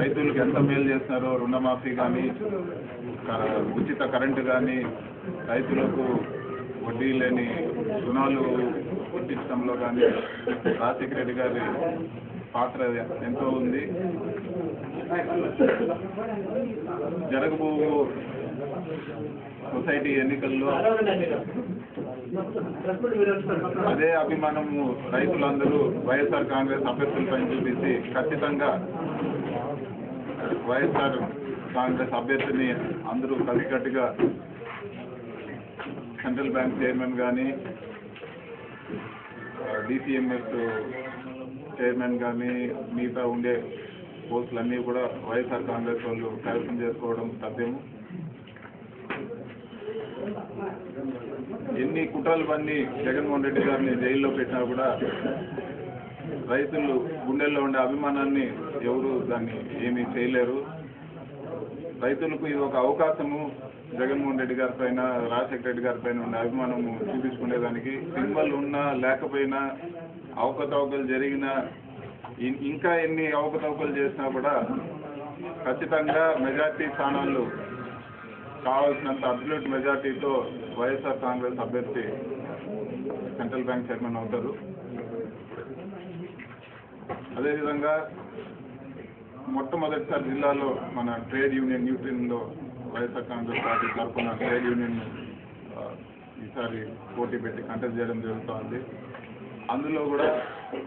రైతులకు ఎంత మేలు చేస్తున్నారో, రుణమాఫీ కానీ, ఉచిత కరెంటు కానీ, రైతులకు వడ్డీ లేని రుణాలు ఇప్పించడంలో కానీ రాజశేఖర రెడ్డి గారి పాత్ర ఎంతో ఉంది. జరగబో సొసైటీ ఎన్నికల్లో అదే అభిమానము రైతులందరూ వైఎస్ఆర్ కాంగ్రెస్ అభ్యర్థులపై చూపించి ఖచ్చితంగా వైఎస్ఆర్ కాంగ్రెస్ అభ్యర్థిని అందరూ కలిసికట్టుగా సెంట్రల్ బ్యాంక్ చైర్మన్ కానీ, డిసిఎంఎస్ చైర్మన్ కానీ, మిగతా ఉండే పోస్టులన్నీ కూడా వైఎస్ఆర్ కాంగ్రెస్ వాళ్ళు కైవసం చేసుకోవడం సత్యము. ఎన్ని కుట్రలు పన్ని జగన్మోహన్ రెడ్డి గారిని జైల్లో పెట్టినా కూడా రైతులు గుండెల్లో ఉండే అభిమానాన్ని ఎవరు దాన్ని ఏమీ చేయలేరు. రైతులకు ఇది ఒక అవకాశము. జగన్మోహన్ రెడ్డి గారి పైన, రాజశేఖర రెడ్డి గారి పైన ఉండే అభిమానము చూపించుకునేదానికి సింబల్ ఉన్నా లేకపోయినా, అవకతవకలు జరిగినా, ఇంకా ఎన్ని అవకతవకలు చేసినా కూడా ఖచ్చితంగా మెజార్టీ స్థానాలు కావాల్సినంత అబ్సల్యూట్ మెజార్టీతో వైఎస్ఆర్ కాంగ్రెస్ అభ్యర్థి సెంట్రల్ బ్యాంక్ చైర్మన్ అవుతారు. అదేవిధంగా మొట్టమొదటిసారి జిల్లాలో మన ట్రేడ్ యూనియన్ న్యూట్రిన్లో వైఎస్ఆర్ కాంగ్రెస్ పార్టీ తరఫున ట్రేడ్ యూనియన్ ఈసారి పోటీ పెట్టి కంటెస్ట్ చేయడం జరుగుతోంది. అందులో కూడా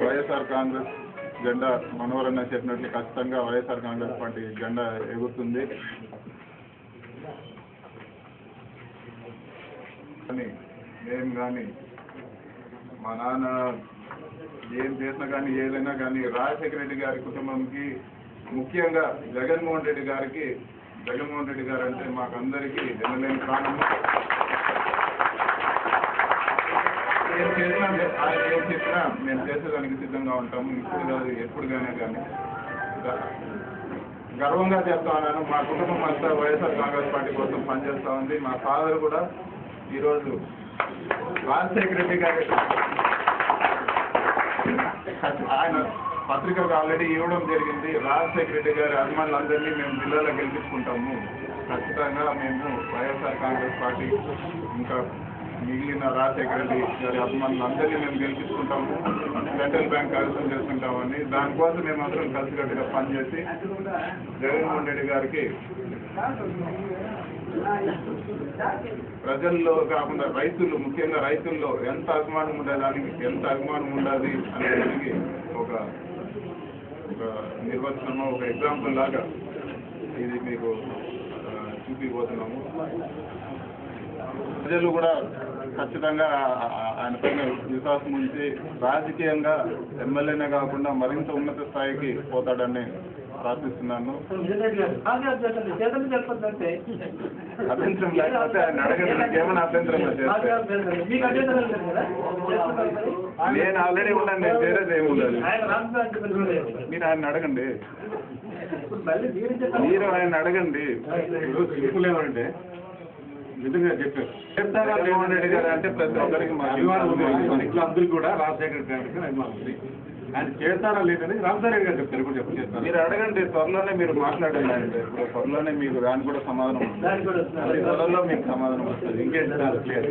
వైఎస్ఆర్ కాంగ్రెస్ జెండా మనోహరన్న చెప్పినట్లు ఖచ్చితంగా వైఎస్ఆర్ కాంగ్రెస్ పార్టీ జెండా ఎగురుతుంది. మేము కానీ మా నాన్న ఏం చేసినా కానీ, ఏదైనా కానీ రాజశేఖర రెడ్డి గారి కుటుంబంకి, ముఖ్యంగా జగన్మోహన్ రెడ్డి గారికి, జగన్మోహన్ రెడ్డి గారు అంటే మాకందరికీ ఎనలేని ప్రాణం. ఆయన ఏం చెప్పినా మేము చేసేదానికి సిద్ధంగా ఉంటాము. ఇప్పుడు కాదు, ఎప్పుడుగానే కానీ గర్వంగా చెప్తా ఉన్నాను. మా కుటుంబం అంతా వైఎస్ఆర్ కాంగ్రెస్ పార్టీ కోసం పనిచేస్తూ ఉంది. మా ఫాదర్ కూడా ఈరోజు రాజశేఖర రెడ్డి గారి ఆయన పత్రికకు ఆల్రెడీ ఇవ్వడం జరిగింది. రాజశేఖర రెడ్డి గారి అభిమానులందరినీ మేము జిల్లాలో గెలిపించుకుంటాము. ఖచ్చితంగా మేము వైఎస్ఆర్ కాంగ్రెస్ పార్టీ ఇంకా మిగిలిన రాజశేఖర రెడ్డి గారి అభిమానులందరినీ మేము గెలిపించుకుంటాము, సెంట్రల్ బ్యాంక్ కైవసం చేసుకుంటామని. దానికోసం మేము అందరం కలిసికట్టుగా పనిచేసి జగన్మోహన్ రెడ్డి గారికి ప్రజల్లో కాకుండా రైతులు, ముఖ్యంగా రైతుల్లో ఎంత అభిమానం ఉండేదానికి, ఎంత అభిమానం ఉండాలి అనేదానికి ఒక నిర్వచనము, ఒక ఎగ్జాంపుల్ లాగా ఇది మీకు చూపిపోతున్నాము. ప్రజలు కూడా ఖచ్చితంగా ఆయన పైన విశ్వాసం ఉంచి రాజకీయంగా ఎమ్మెల్యేనే కాకుండా మరింత ఉన్నత స్థాయికి పోతాడని ప్రార్థిస్తున్నాను. అభ్యంతరం లేకపోతే ఆయన అడగండి, ఏమైనా అభ్యంతరం చేస్తే. నేను ఆల్రెడీ ఉన్నాను, నేను చేరేది ఏముండదు. మీరు ఆయన అడగండి, మీరు ఆయన అడగండి. సింపుల్ ఏమంటే నిజంగా చెప్పారు, జగన్మోహన్ రెడ్డి గారు అంటే ప్రతి ఒక్కరికి అందరికీ కూడా రాజశేఖర గారికి అభిమానం ఉంది. ఆయన చేస్తారా లేదని రామసారి గారు చెప్తారు. ఇప్పుడు చెప్పేస్తారు, మీరు అడగండి. త్వరలోనే మీరు మాట్లాడండి. అంటే ఇప్పుడు త్వరలోనే మీకు దానికి కూడా సమాధానం వస్తుంది. త్వరలో మీకు సమాధానం వస్తుంది. ఇంకేంటి క్లియర్.